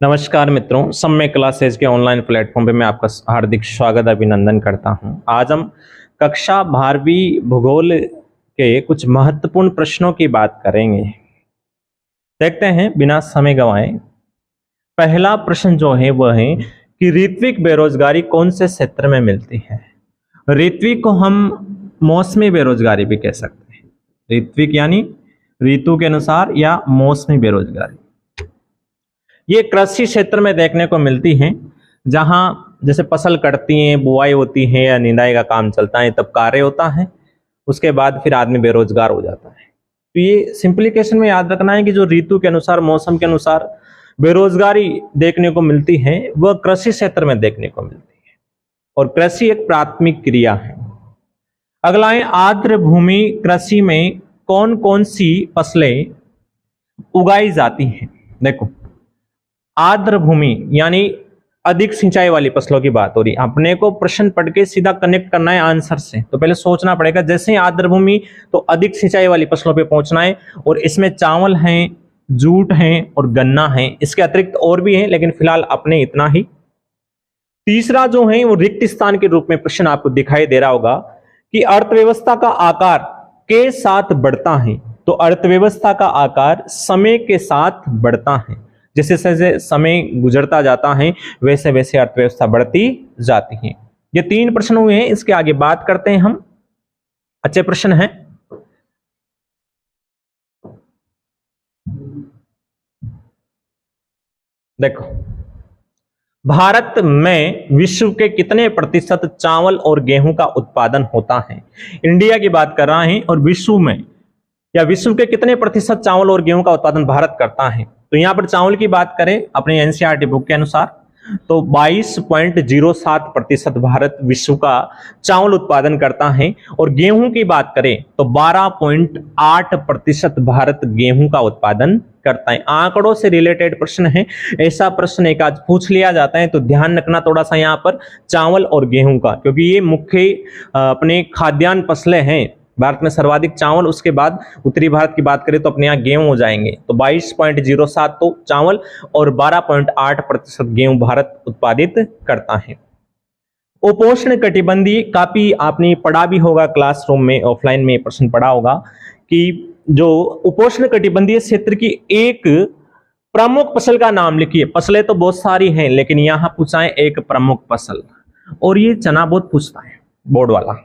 नमस्कार मित्रों, सम्य क्लासेज के ऑनलाइन प्लेटफॉर्म पे मैं आपका हार्दिक स्वागत अभिनंदन करता हूं। आज हम कक्षा 12वीं भूगोल के कुछ महत्वपूर्ण प्रश्नों की बात करेंगे। देखते हैं बिना समय गंवाए। पहला प्रश्न जो है वह है कि ऋत्विक बेरोजगारी कौन से क्षेत्र में मिलती है। ऋत्विक को हम मौसमी बेरोजगारी भी कह सकते हैं। ऋत्विक यानी ऋतु के अनुसार या मौसमी बेरोजगारी। ये कृषि क्षेत्र में देखने को मिलती हैं, जहां जैसे फसल कटती हैं, बुआई होती है या निंदाई का काम चलता है, तब कार्य होता है, उसके बाद फिर आदमी बेरोजगार हो जाता है। तो ये सिंप्लीकेशन में याद रखना है कि जो ऋतु के अनुसार, मौसम के अनुसार बेरोजगारी देखने को मिलती है वह कृषि क्षेत्र में देखने को मिलती है, और कृषि एक प्राथमिक क्रिया है। अगला है आर्द्र भूमि कृषि में कौन कौन सी फसलें उगाई जाती हैं। देखो, आर्द्र भूमि यानी अधिक सिंचाई वाली फसलों की बात हो रही है। अपने को प्रश्न पढ़ के सीधा कनेक्ट करना है आंसर से, तो पहले सोचना पड़ेगा। जैसे ही आर्द्र भूमि तो अधिक सिंचाई वाली फसलों पे पहुंचना है, और इसमें चावल हैं, जूट हैं और गन्ना है। इसके अतिरिक्त और भी हैं, लेकिन फिलहाल अपने इतना ही। तीसरा जो है वो रिक्त स्थान के रूप में प्रश्न आपको दिखाई दे रहा होगा कि अर्थव्यवस्था का आकार के साथ बढ़ता है। तो अर्थव्यवस्था का आकार समय के साथ बढ़ता है। जैसे जैसे समय गुजरता जाता है वैसे वैसे अर्थव्यवस्था बढ़ती जाती है। ये 3 प्रश्न हुए हैं, इसके आगे बात करते हैं हम। अच्छे प्रश्न हैं। देखो, भारत में विश्व के कितने प्रतिशत चावल और गेहूं का उत्पादन होता है। इंडिया की बात कर रहा है, और विश्व में या विश्व के कितने प्रतिशत चावल और गेहूं का उत्पादन भारत करता है। तो यहां पर चावल की बात करें अपने एनसीईआरटी बुक के अनुसार तो 22.07% भारत विश्व का चावल उत्पादन करता है, और गेहूं की बात करें तो 12.8% भारत गेहूं का उत्पादन करता है। आंकड़ों से रिलेटेड प्रश्न है, ऐसा प्रश्न एक आज पूछ लिया जाता है, तो ध्यान रखना थोड़ा सा यहाँ पर चावल और गेहूं का, क्योंकि ये मुख्य अपने खाद्यान्न फसलें हैं। भारत में सर्वाधिक चावल, उसके बाद उत्तरी भारत की बात करें तो अपने यहाँ गेहूं हो जाएंगे। तो 22.07 तो चावल और 12.8% गेहूं भारत उत्पादित करता है। उपोष्ण कटिबंधीय, काफी आपने पढ़ा भी होगा क्लासरूम में, ऑफलाइन में प्रश्न पढ़ा होगा कि जो उपोष्ण कटिबंधीय क्षेत्र की एक प्रमुख फसल का नाम लिखिए। फसलें तो बहुत सारी हैं, लेकिन यहाँ पूछा है एक प्रमुख फसल, और ये चना बहुत पूछता है बोर्ड वाला।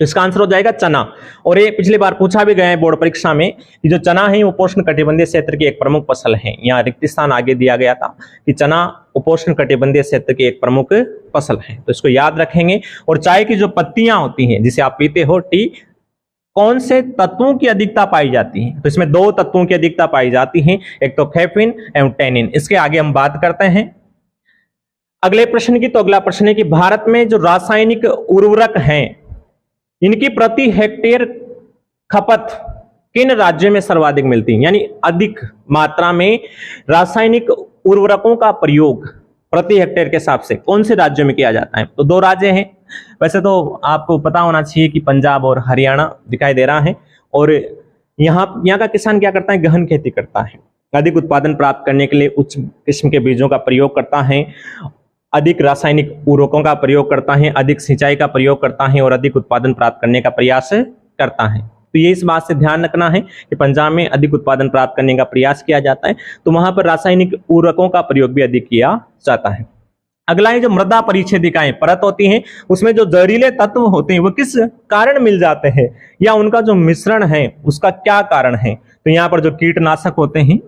तो इसका आंसर हो जाएगा चना। और ये पिछली बार पूछा भी गया है बोर्ड परीक्षा में कि जो चना है वो उपोष्ण कटिबंधीय क्षेत्र की एक प्रमुख फसल है। यहाँ रिक्त स्थान आगे दिया गया था कि चना उपोष्ण कटिबंधीय क्षेत्र की एक प्रमुख फसल है, तो इसको याद रखेंगे। और चाय की जो पत्तियां होती हैं जिसे आप पीते हो, टी, कौन से तत्वों की अधिकता पाई जाती है। तो इसमें 2 तत्वों की अधिकता पाई जाती है, एक तो कैफीन एवं टैनिन। इसके आगे हम बात करते हैं अगले प्रश्न की। तो अगला प्रश्न है कि भारत में जो रासायनिक उर्वरक हैं, इनकी प्रति हेक्टेयर खपत किन राज्यों में सर्वाधिक मिलती है। यानी अधिक मात्रा में रासायनिक उर्वरकों का प्रयोग प्रति हेक्टेयर के हिसाब से कौन से राज्यों में किया जाता है। तो 2 राज्य हैं, वैसे तो आपको पता होना चाहिए कि पंजाब और हरियाणा दिखाई दे रहा है। और यहाँ का किसान क्या करता है, गहन खेती करता है। अधिक उत्पादन प्राप्त करने के लिए उच्च किस्म के बीजों का प्रयोग करता है, अधिक रासायनिक उर्वरकों का प्रयोग करता है, अधिक सिंचाई का प्रयोग करता है, और अधिक उत्पादन प्राप्त करने का प्रयास करता है। तो ये इस बात से ध्यान रखना है कि पंजाब में अधिक उत्पादन प्राप्त करने का प्रयास किया जाता है, तो वहां पर रासायनिक उर्वरकों का प्रयोग भी अधिक किया जाता है। अगला है जो मृदा परिच्छेदिकाएं परत होती हैं, उसमें जो जहरीले तत्व होते हैं वो किस कारण मिल जाते हैं, या उनका जो मिश्रण है उसका क्या कारण है। तो यहाँ पर जो कीटनाशक होते हैं,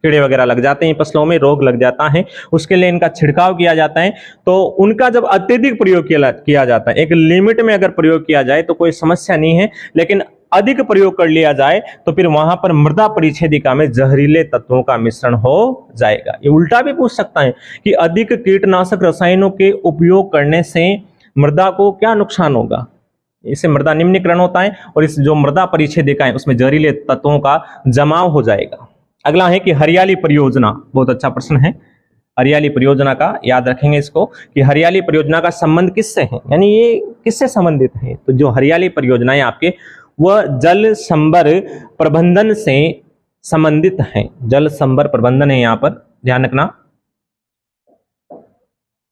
कीड़े वगैरह लग जाते हैं फसलों में, रोग लग जाता है, उसके लिए इनका छिड़काव किया जाता है। तो उनका जब अत्यधिक प्रयोग किया जाता है, एक लिमिट में अगर प्रयोग किया जाए तो कोई समस्या नहीं है, लेकिन अधिक प्रयोग कर लिया जाए तो फिर वहां पर मृदा परिच्छेदिका में जहरीले तत्वों का मिश्रण हो जाएगा। ये उल्टा भी पूछ सकता है कि अधिक कीटनाशक रसायनों के उपयोग करने से मृदा को क्या नुकसान होगा। इससे मृदा निम्नीकरण होता है, और इस जो मृदा परिच्छेदिका है उसमें जहरीले तत्वों का जमाव हो जाएगा। अगला है कि हरियाली परियोजना, बहुत अच्छा प्रश्न है। हरियाली परियोजना का याद रखेंगे इसको कि हरियाली परियोजना का संबंध किससे है, यानी ये किससे संबंधित है। तो जो हरियाली परियोजनाएं आपके वह जल संभर प्रबंधन से संबंधित हैं। जल संभर प्रबंधन है यहाँ पर ध्यान रखना।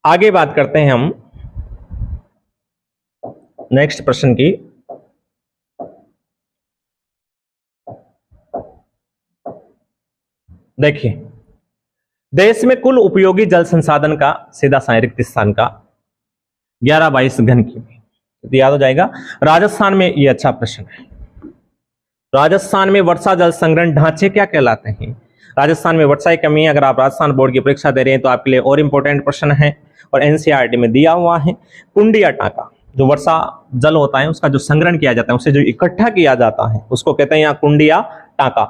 आगे बात करते हैं हम नेक्स्ट प्रश्न की। देखिए, देश में कुल उपयोगी जल संसाधन का सीधा सा रिक्त स्थान का 11/22 घन की, तो याद हो जाएगा। राजस्थान में, ये अच्छा प्रश्न है, राजस्थान में वर्षा जल संग्रहण ढांचे क्या कहलाते हैं? राजस्थान में वर्षा की कमी है। अगर आप राजस्थान बोर्ड की परीक्षा दे रहे हैं तो आपके लिए और इंपॉर्टेंट प्रश्न है और एनसीईआरटी में दिया हुआ है। कुंडिया टांका, जो वर्षा जल होता है उसका जो संग्रहण किया जाता है, उसे जो इकट्ठा किया जाता है उसको कहते हैं यहाँ कुंडिया टांका।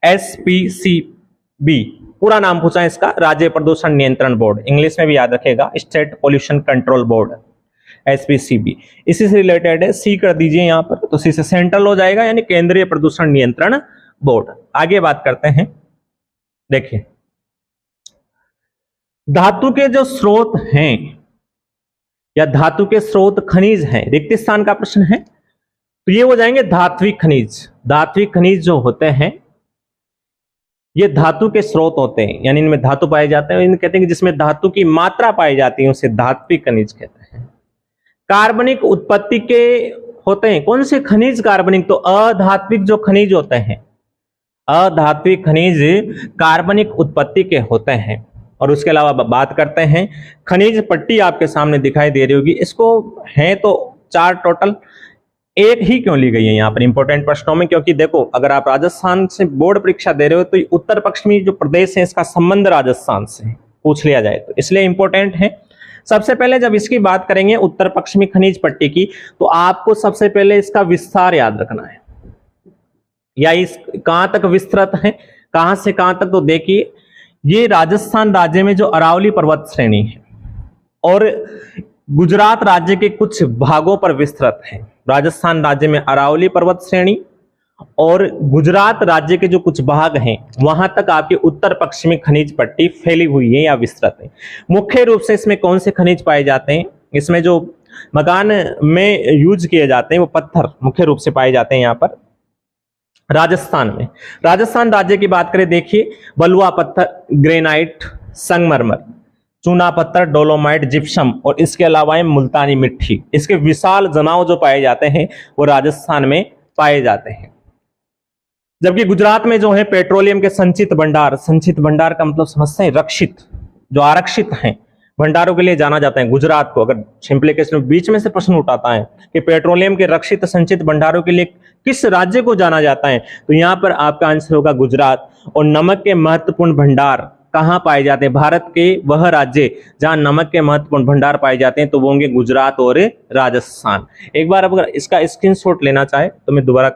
SPCB पूरा नाम पूछा है इसका, राज्य प्रदूषण नियंत्रण बोर्ड, इंग्लिश में भी याद रखेगा, state pollution control board, SPCB। इसी से रिलेटेड है, सी कर दीजिए यहां पर, तो सी से सेंट्रल हो जाएगा, यानी केंद्रीय प्रदूषण नियंत्रण बोर्ड। आगे बात करते हैं। देखिए, धातु के जो स्रोत हैं या धातु के स्रोत खनिज हैं, रिक्त स्थान का प्रश्न है, तो ये हो जाएंगे धात्विक खनिज। धात्विक खनिज जो होते हैं ये धातु के स्रोत होते हैं, यानी इनमें धातु पाए जाते हैं, इन्हें कहते हैं कि जिसमें धातु की मात्रा पाई जाती है उसे धात्विक खनिज कहते हैं। कार्बनिक उत्पत्ति के होते हैं, कौन से खनिज कार्बनिक? तो अधात्विक जो खनिज होते हैं, अधात्विक खनिज कार्बनिक उत्पत्ति के होते हैं। और उसके अलावा बात करते हैं खनिज पट्टी, आपके सामने दिखाई दे रही होगी, इसको है तो 4 टोटल, एक ही क्यों ली गई है यहाँ पर इंपॉर्टेंट प्रश्नों में? क्योंकि देखो, अगर आप राजस्थान से बोर्ड परीक्षा दे रहे हो तो उत्तर पश्चिमी जो प्रदेश है इसका संबंध राजस्थान से पूछ लिया जाए, तो इसलिए इंपॉर्टेंट है। सबसे पहले जब इसकी बात करेंगे उत्तर पश्चिमी खनिज पट्टी की, तो आपको सबसे पहले इसका विस्तार याद रखना है, या इस कहां तक विस्तृत है, कहां से कहां तक? तो देखिए, ये राजस्थान राज्य में जो अरावली पर्वत श्रेणी है और गुजरात राज्य के कुछ भागों पर विस्तृत है। राजस्थान राज्य में अरावली पर्वत श्रेणी और गुजरात राज्य के जो कुछ भाग हैं वहां तक आपकी उत्तर पश्चिमी खनिज पट्टी फैली हुई है या विस्तृत है। मुख्य रूप से इसमें कौन से खनिज पाए जाते हैं? इसमें जो मकान में यूज किए जाते हैं वो पत्थर मुख्य रूप से पाए जाते हैं यहाँ पर राजस्थान में। राजस्थान राज्य की बात करें, देखिए, बलुआ पत्थर, ग्रेनाइट, संगमरमर, चूना पत्थर, डोलोमाइट, जिप्सम और इसके अलावा मुल्तानी मिट्टी, इसके विशाल जमाव जो पाए जाते हैं वो राजस्थान में पाए जाते हैं। जबकि गुजरात में जो है पेट्रोलियम के संचित भंडार, संचित भंडार का मतलब समझते हैं रक्षित, जो आरक्षित हैं भंडारों के लिए जाना जाता है गुजरात को। अगर सिंप्लीकेशन में बीच में से प्रश्न उठाता है कि पेट्रोलियम के रक्षित संचित भंडारों के लिए किस राज्य को जाना जाता है, तो यहां पर आपका आंसर होगा गुजरात। और नमक के महत्वपूर्ण भंडार कहां पाए जाते हैं? भारत के वह राज्य जहां नमक के महत्वपूर्ण भंडार पाए जाते हैं तो वो होंगे गुजरात और राजस्थान। एक बार अगर इसका स्क्रीनशॉट लेना चाहे तो मैं दोबारा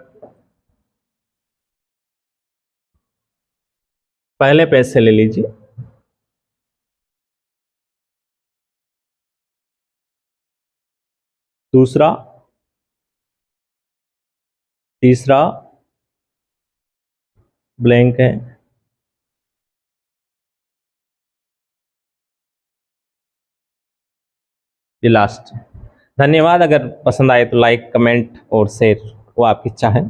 पहले पेज से ले लीजिए। दूसरा, तीसरा ब्लैंक है, ये लास्ट। धन्यवाद। अगर पसंद आए तो लाइक, कमेंट और शेयर, वो आपकी इच्छा है।